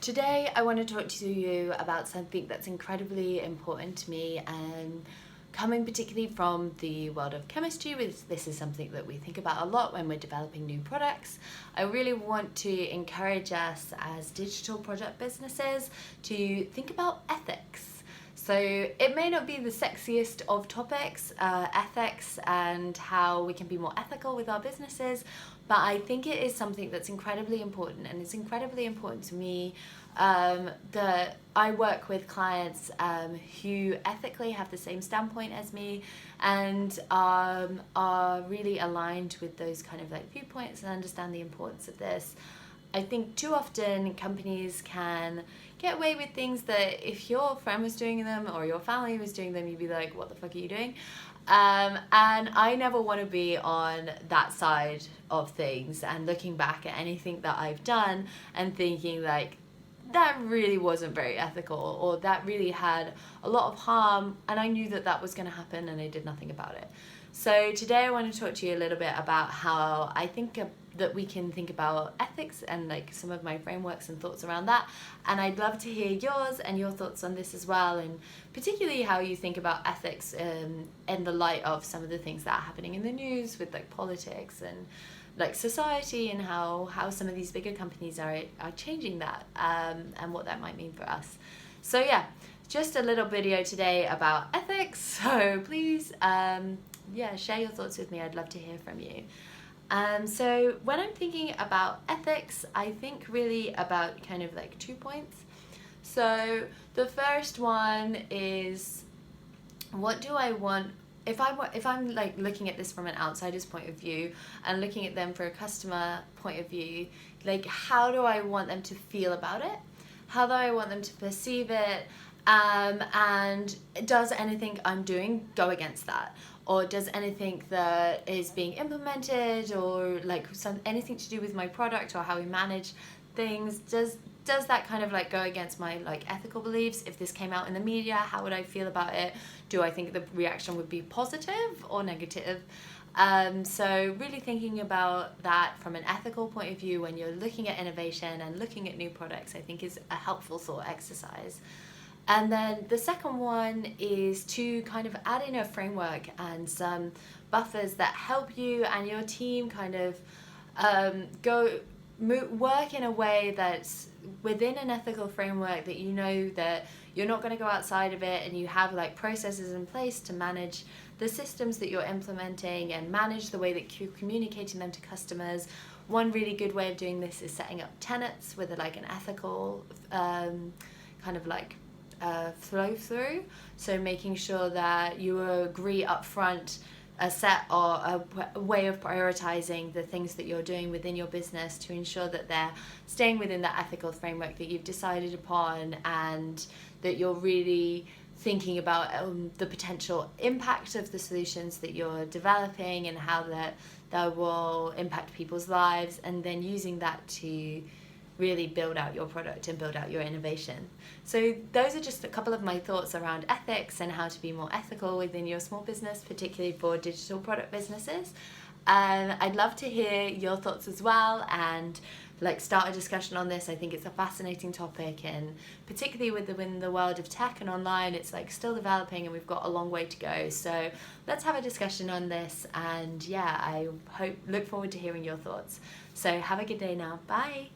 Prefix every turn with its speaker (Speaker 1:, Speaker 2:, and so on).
Speaker 1: Today I want to talk to you about something that's incredibly important to me, and coming particularly from the world of chemistry, this is something that we think about a lot when we're developing new products. I really want to encourage us as digital product businesses to think about ethics. So it may not be the sexiest of topics, ethics and how we can be more ethical with our businesses, but I think it is something that's incredibly important, and it's incredibly important to me that I work with clients who ethically have the same standpoint as me and are really aligned with those kind of like viewpoints and understand the importance of this. I think too often companies can get away with things that if your friend was doing them or your family was doing them, you'd be like, what the fuck are you doing? And I never want to be on that side of things and looking back at anything that I've done and thinking like, that really wasn't very ethical, or that really had a lot of harm, and I knew that that was going to happen and I did nothing about it. So today I want to talk to you a little bit about how I think that we can think about ethics and like some of my frameworks and thoughts around that, and I'd love to hear yours and your thoughts on this as well, and particularly how you think about ethics in the light of some of the things that are happening in the news with like politics and like society, and how some of these bigger companies are changing that, and what that might mean for us. So yeah, just a little video today about ethics, so please share your thoughts with me. I'd love to hear from you. So when I'm thinking about ethics, I think really about kind of like 2 points. So the first one is, what do I want if I'm like looking at this from an outsider's point of view and looking at them for a customer point of view, like how do I want them to feel about it? How do I want them to perceive it? And does anything I'm doing go against that? Or does anything that is being implemented, or like anything to do with my product or how we manage things, does that kind of like go against my like ethical beliefs? If this came out in the media, how would I feel about it? Do I think the reaction would be positive or negative? So really thinking about that from an ethical point of view when you're looking at innovation and looking at new products, I think is a helpful thought exercise. And then the second one is to kind of add in a framework and some buffers that help you and your team kind of work in a way that's within an ethical framework, that you know that you're not going to go outside of it, and you have like processes in place to manage the systems that you're implementing and manage the way that you're communicating them to customers. One really good way of doing this is setting up tenets with like an ethical kind of like flow through. So making sure that you agree up front a set or a way of prioritizing the things that you're doing within your business to ensure that they're staying within that ethical framework that you've decided upon, and that you're really thinking about the potential impact of the solutions that you're developing and how that will impact people's lives, and then using that to really build out your product and build out your innovation. So those are just a couple of my thoughts around ethics and how to be more ethical within your small business, particularly for digital product businesses. I'd love to hear your thoughts as well, and like start a discussion on this. I think it's a fascinating topic, and particularly within the world of tech and online, it's like still developing and we've got a long way to go. So let's have a discussion on this, and yeah, I look forward to hearing your thoughts. So have a good day now. Bye.